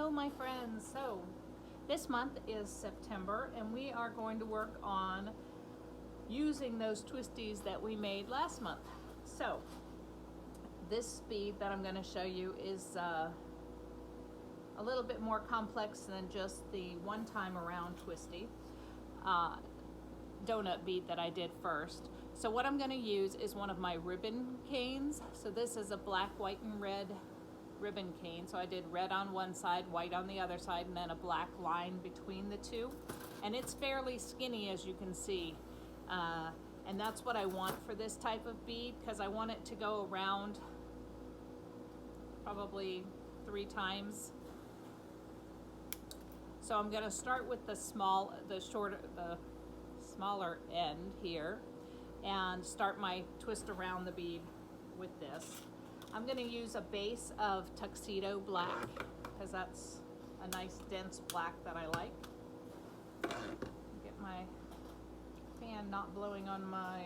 Hello my friends. So this month is September and we are going to work on using those twisties that we made last month. So this bead that I'm going to show you is a little bit more complex than just the one time around twisty donut bead that I did first. So what I'm going to use is one of my ribbon canes. So this is a black, white, and red ribbon cane. So I did red on one side, white on the other side, and then a black line between the two. And it's fairly skinny, as you can see. And that's what I want for this type of bead, because I want it to go around probably 3 times. So I'm going to start with the smaller end here and start my twist around the bead with this. I'm going to use a base of tuxedo black because that's a nice dense black that I like. Get my fan not blowing on my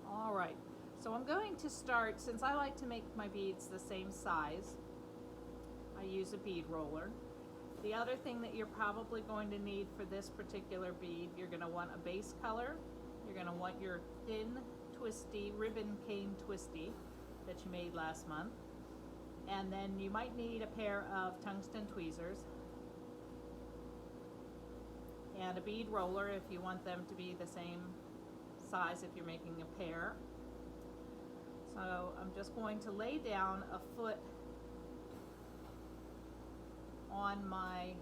all right, so I'm going to start, since I like to make my beads the same size, I use a bead roller. The other thing that you're probably going to need for this particular bead, you're going to want a base color. You're going to want your thin twisty ribbon cane twisty that you made last month. And then you might need a pair of tungsten tweezers and a bead roller if you want them to be the same size if you're making a pair. So I'm just going to lay down a foot on my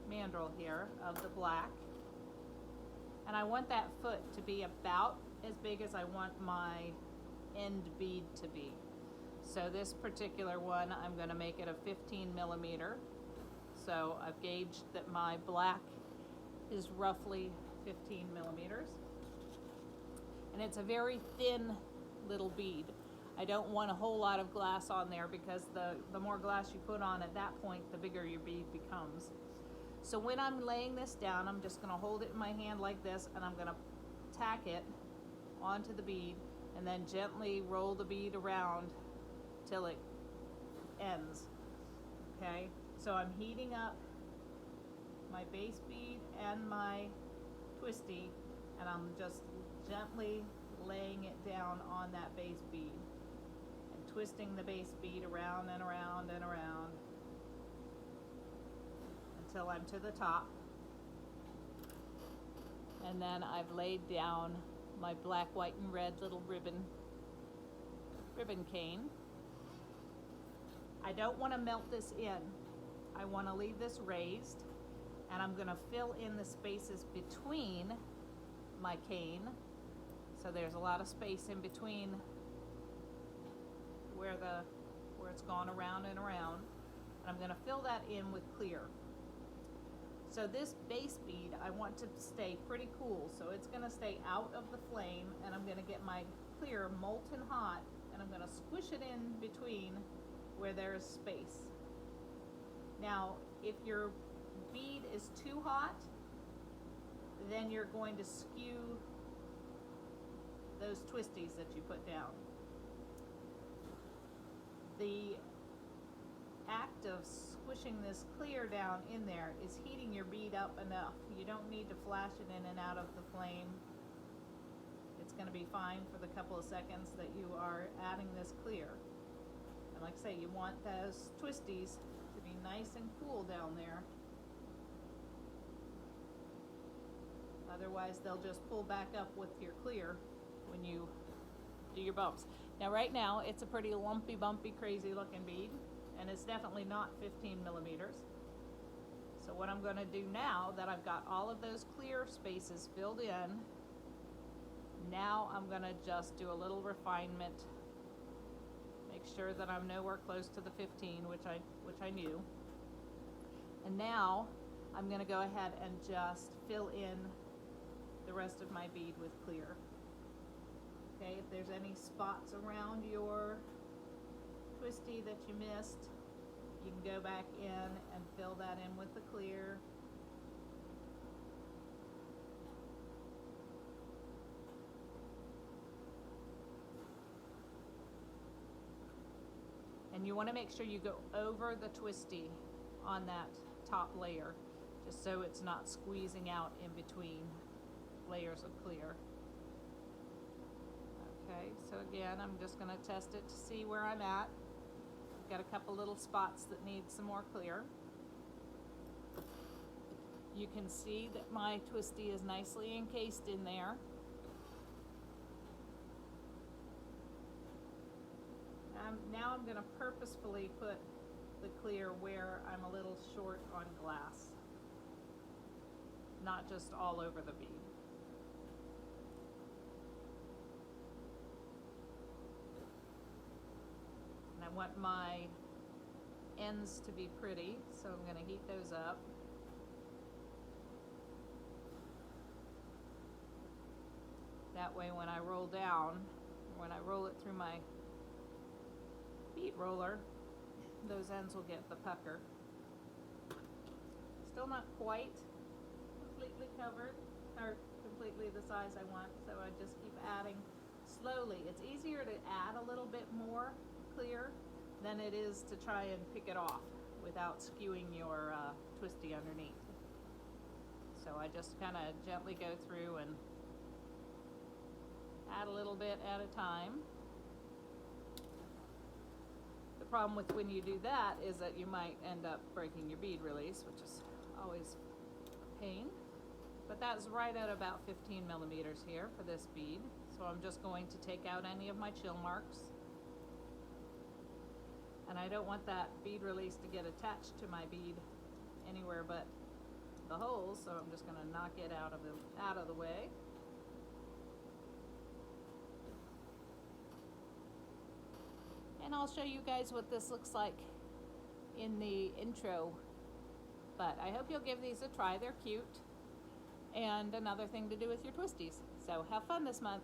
mandrel here of the black, and I want that foot to be about as big as I want my end bead to be. So this particular one, I'm going to make it a 15 millimeter. So I've gauged that my black is roughly 15 millimeters, and it's a very thin little bead. I don't want a whole lot of glass on there because the more glass you put on at that point, the bigger your bead becomes. So when I'm laying this down, I'm just going to hold it in my hand like this, and I'm going to tack it onto the bead and then gently roll the bead around till it ends. Okay, so I'm heating up my base bead and my twisty, and I'm just gently laying it down on that base bead and twisting the base bead around and around and around until I'm to the top. And then I've laid down my black, white, and red little ribbon cane. I don't want to melt this in. I want to leave this raised, and I'm going to fill in the spaces between my cane. So there's a lot of space in between where it's gone around and around, and I'm going to fill that in with clear. So this base bead, I want to stay pretty cool, so it's going to stay out of the flame, and I'm going to get my clear molten hot, and I'm going to squish it in between where there's space. Now, if your bead is too hot, then you're going to skew those twisties that you put down. The act of squishing this clear down in there is heating your bead up enough. You don't need to flash it in and out of the flame. It's going to be fine for the couple of seconds that you are adding this clear. And like I say, you want those twisties to be nice and cool down there. Otherwise, they'll just pull back up with your clear when you do your bumps. Now right now, it's a pretty lumpy, bumpy, crazy looking bead, and it's definitely not 15 millimeters. So what I'm going to do now that I've got all of those clear spaces filled in, now I'm going to just do a little refinement. Make sure that I'm nowhere close to the 15, which I knew. And now I'm going to go ahead and just fill in the rest of my bead with clear. Okay, if there's any spots around your twisty that you missed, you can go back in and fill that in with the clear. And you want to make sure you go over the twisty on that top layer, just so it's not squeezing out in between layers of clear. Okay, so again, I'm just going to test it to see where I'm at. I've got a couple little spots that need some more clear. You can see that my twisty is nicely encased in there. Now I'm going to purposefully put the clear where I'm a little short on glass, not just all over the bead. And I want my ends to be pretty, so I'm going to heat those up. That way when I roll down, when I roll it through my bead roller, those ends will get the pucker. Still not quite completely covered, or completely the size I want, so I just keep adding slowly. It's easier to add a little bit more clear than it is to try and pick it off without skewing your twisty underneath. So I just kind of gently go through and add a little bit at a time. The problem with when you do that is that you might end up breaking your bead release, which is always a pain. But that's right at about 15 millimeters here for this bead. So I'm just going to take out any of my chill marks. And I don't want that bead release to get attached to my bead anywhere but the holes, so I'm just going to knock it out of the way. And I'll show you guys what this looks like in the intro. But I hope you'll give these a try. They're cute. And another thing to do with your twisties. So have fun this month.